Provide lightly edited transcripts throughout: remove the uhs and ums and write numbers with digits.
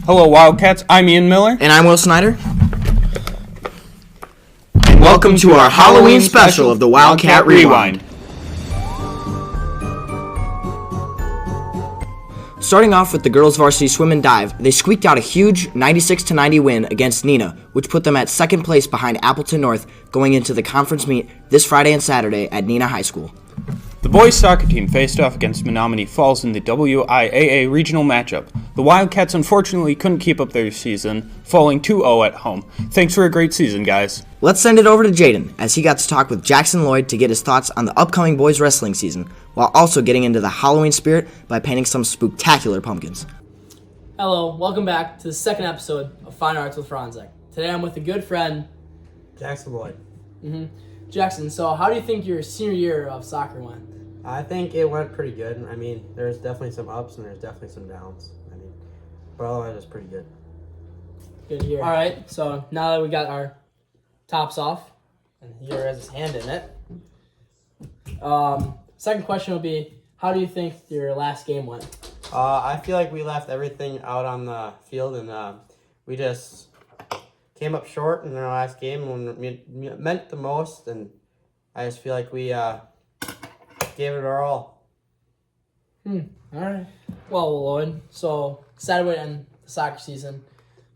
Hello, Wildcats. I'm Ian Miller. And I'm Will Snyder. And welcome to our Halloween special of the Wildcat Rewind. Starting off with the girls varsity swim and dive, they squeaked out a huge 96-90 win against Neenah, which put them at second place behind Appleton North going into the conference meet this Friday and Saturday at Neenah High School. The boys soccer team faced off against Menominee Falls in the WIAA regional matchup. The Wildcats unfortunately couldn't keep up their season, falling 2-0 at home. Thanks for a great season, guys. Let's send it over to Jaden, as he got to talk with Jackson Lloyd to get his thoughts on the upcoming boys wrestling season, while also getting into the Halloween spirit by painting some spooktacular pumpkins. Hello, welcome back to the second episode of Fine Arts with Franzek. Today I'm with a good friend, Jackson Lloyd. Jackson. So how do you think your senior year of soccer went? I think it went pretty good. I mean, there's definitely some ups and there's definitely some downs. But otherwise, it's pretty good. Good to hear. All right, so now that we got our tops off, and here has his hand in it. Second question will be, how do you think your last game went? I feel like we left everything out on the field and we just came up short in our last game when it meant the most. And I just feel like we gave it our all. All right. Well, Lloyd, so excited to end the soccer season.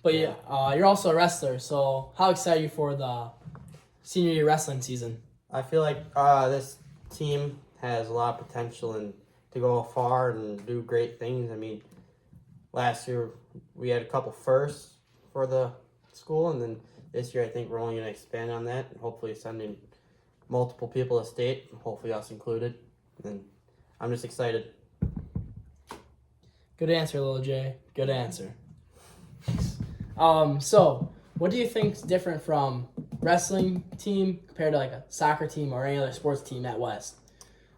But you're also a wrestler, so how excited are you for the senior year wrestling season? I feel like this team has a lot of potential and to go far and do great things. I mean, last year we had a couple firsts for the school, and then this year I think we're only going to expand on that and hopefully sending multiple people to state, hopefully us included. And I'm just excited. Good answer, Lil J. Good answer. So what do you think's different from wrestling team compared to like a soccer team or any other sports team at West?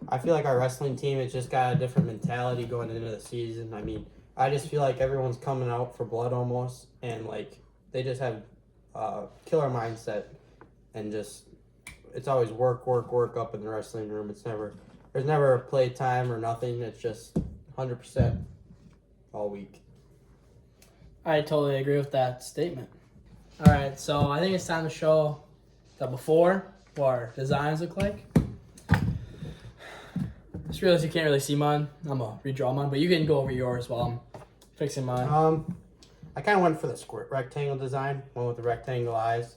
I feel like our wrestling team has just got a different mentality going into the season. I mean, I just feel like everyone's coming out for blood almost, and like they just have a killer mindset, and just it's always work up in the wrestling room. There's never a play time or nothing. It's just 100% all week. I totally agree with that statement. All right, so I think it's time to show the before what our designs look like. Just realized you can't really see mine. I'm gonna redraw mine, but you can go over yours while I'm fixing mine. I kind of went for the square rectangle design, one with the rectangle eyes,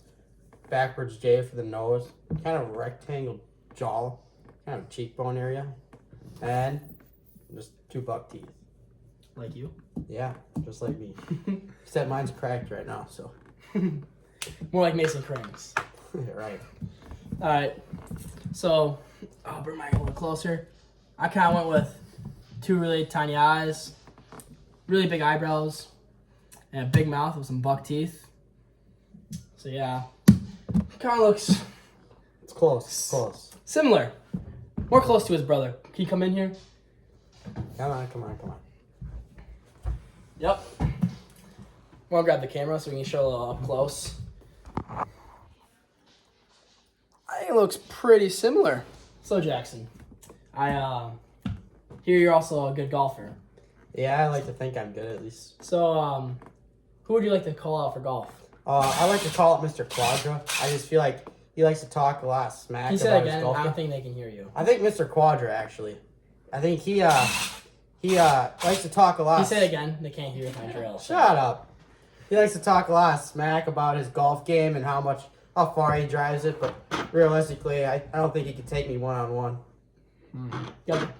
backwards J for the nose, kind of rectangle jaw, kind of cheekbone area, and just 2 buck teeth. Like you? Yeah, just like me. Except mine's cracked right now, so. More like Mason Cranks. Right. All right, so I'll bring mine a little closer. I kind of went with 2 really tiny eyes, really big eyebrows, and a big mouth with some buck teeth. So yeah, kind of looks It's close. similar. More close to his brother. Can you come in here? Come on. Yep. I'm gonna grab the camera so we can show a little up close. I think it looks pretty similar. So Jackson, I hear you're also a good golfer. Yeah, I like to think I'm good at least. So who would you like to call out for golf? I like to call it Mr. Quadra. I just feel like he likes to talk a lot of smack Can you say about that his again? golf I game. don't think they can hear you. I think Mr. Quadra, actually. I think he likes to talk a lot. Can you say it again? They can't hear my drill. Shut up. He likes to talk a lot of smack about his golf game and how far he drives it, but realistically, I don't think he could take me one-on-one. Yep.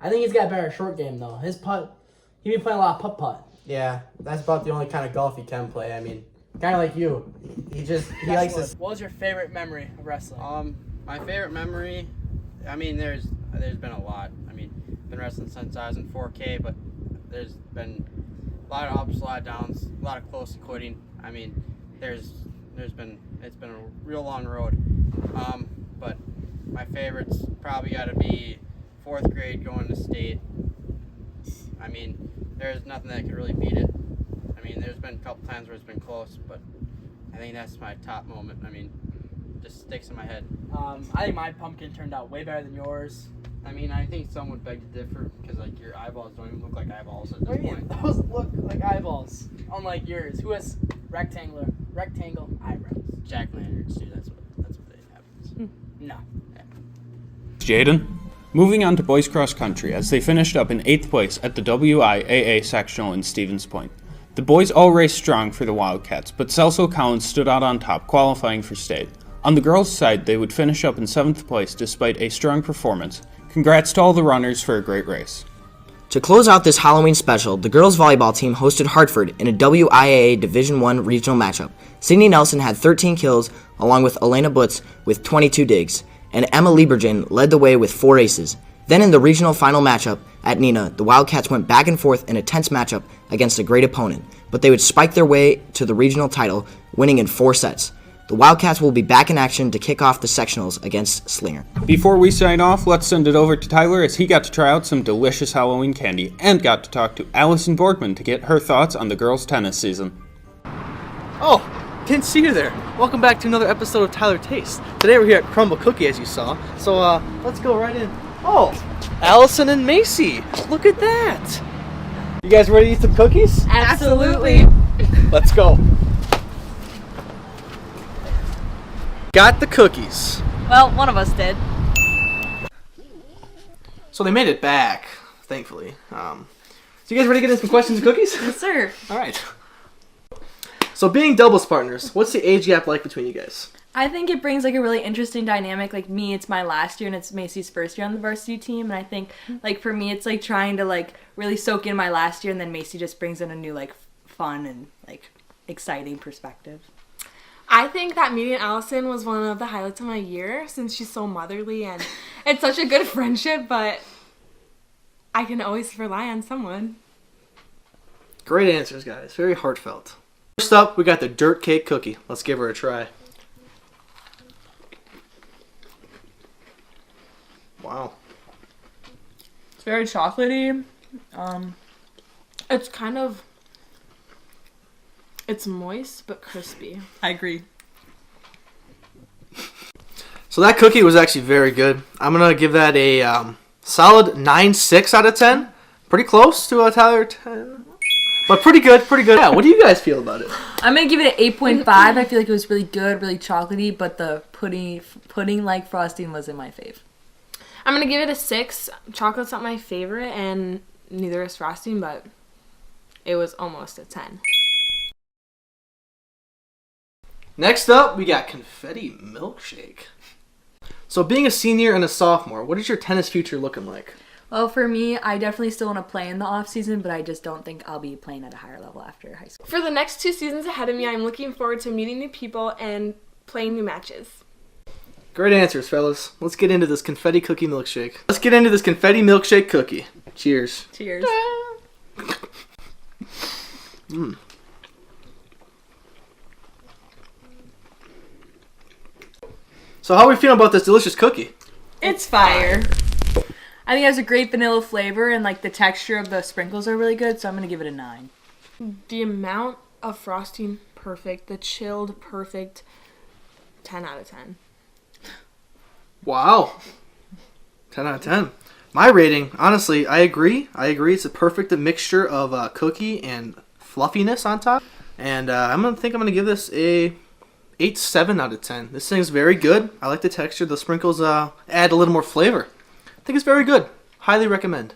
I think he's got a better short game though. His putt, he'd be playing a lot of putt. Yeah, that's about the only kind of golf he can play. I mean, kind of like you. He likes to. What was your favorite memory of wrestling? My favorite memory, I mean, there's been a lot. I mean, been wrestling since I was in 4K, but there's been a lot of ups, a lot of downs, a lot of close to quitting. I mean, it's been a real long road. But my favorites probably got to be 4th grade going to state. I mean, there's nothing that could really beat it. I mean, there's been a couple times where it's been close, but I think that's my top moment. I mean, just sticks in my head. I think my pumpkin turned out way better than yours. I mean, I think some would beg to differ because, like, your eyeballs don't even look like eyeballs at this What do you mean? point. Those look like eyeballs. unlike yours, who has rectangle eyebrows. Jack-o'-lanterns, dude. That's what happens. No. Jaden. Moving on to boys cross country as they finished up in 8th place at the WIAA sectional in Stevens Point. The boys all raced strong for the Wildcats, but Celso Collins stood out on top, qualifying for state. On the girls' side, they would finish up in 7th place despite a strong performance. Congrats to all the runners for a great race. To close out this Halloween special, the girls volleyball team hosted Hartford in a WIAA Division I regional matchup. Sydney Nelson had 13 kills, along with Elena Butz with 22 digs, and Emma Liebergen led the way with 4 aces. Then in the regional final matchup at Neenah, the Wildcats went back and forth in a tense matchup against a great opponent, but they would spike their way to the regional title, winning in 4 sets. The Wildcats will be back in action to kick off the sectionals against Slinger. Before we sign off, let's send it over to Tyler as he got to try out some delicious Halloween candy and got to talk to Allison Borgman to get her thoughts on the girls' tennis season. Oh, didn't see you there. Welcome back to another episode of Tyler Taste. Today we're here at Crumble Cookie, as you saw. So let's go right in. Oh, Allison and Macy, look at that. You guys ready to eat some cookies? Absolutely. Let's go. Got the cookies. Well, one of us did. So they made it back, thankfully. So you guys ready to get into some questions and cookies? Yes, sir. All right. So being doubles partners, what's the age gap like between you guys? I think it brings like a really interesting dynamic. Like me, it's my last year and it's Macy's first year on the varsity team. And I think like for me, it's like trying to like really soak in my last year, and then Macy just brings in a new like fun and like exciting perspective. I think that meeting Allison was one of the highlights of my year since she's so motherly and it's such a good friendship, but I can always rely on someone. Great answers, guys. Very heartfelt. First up, we got the dirt cake cookie. Let's give her a try. Wow. It's very chocolatey. It's kind of, it's moist but crispy. I agree. So that cookie was actually very good. I'm going to give that a solid 9.6 out of 10. Pretty close to a Tyler 10. But pretty good, pretty good. Yeah, what do you guys feel about it? I'm going to give it an 8.5. I feel like it was really good, really chocolatey, but the pudding-like frosting wasn't my fave. I'm going to give it a 6. Chocolate's not my favorite and neither is frosting, but it was almost a 10. Next up, we got confetti milkshake. So being a senior and a sophomore, what is your tennis future looking like? Well, for me, I definitely still want to play in the off season, but I just don't think I'll be playing at a higher level after high school. For the next 2 seasons ahead of me, I'm looking forward to meeting new people and playing new matches. Great answers, fellas. Let's get into this confetti cookie milkshake. Let's get into this confetti milkshake cookie. Cheers. Cheers. Mm. So how are we feeling about this delicious cookie? It's fire. I think it has a great vanilla flavor, and like the texture of the sprinkles are really good, so I'm going to give it a 9. The amount of frosting, perfect. The chilled, perfect. 10 out of 10. Wow. 10 out of 10. My rating, honestly, I agree. It's a perfect mixture of cookie and fluffiness on top. And I'm going to give this a 8.7 out of 10. This thing's very good. I like the texture. The sprinkles add a little more flavor. I think it's very good. Highly recommend.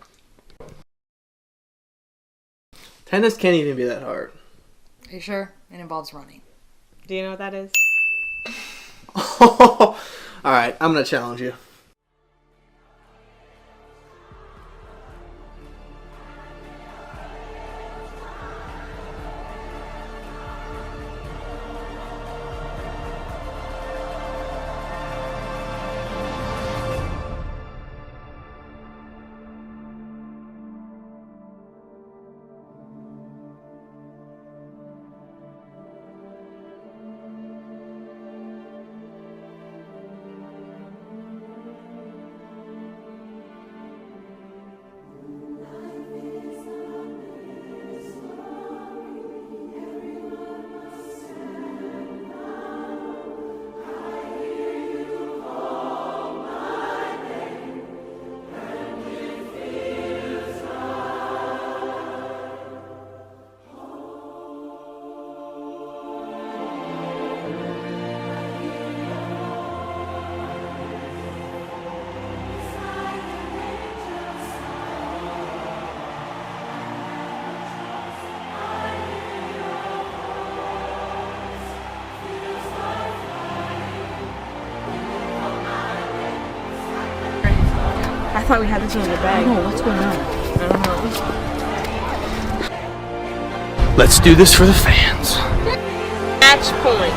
Tennis can't even be that hard. Are you sure? It involves running. Do you know what that is? Alright, I'm going to challenge you. thought we had this one in the bag. Oh, what's going on? I don't know. Let's do this for the fans. Match point.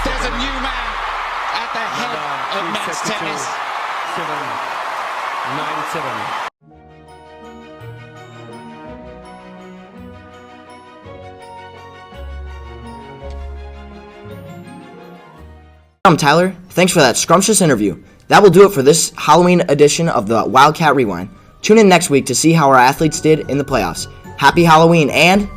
There's a new man at the head of men's tennis. 7-9-7. I'm Tyler. Thanks for that scrumptious interview. That will do it for this Halloween edition of the Wildcat Rewind. Tune in next week to see how our athletes did in the playoffs. Happy Halloween and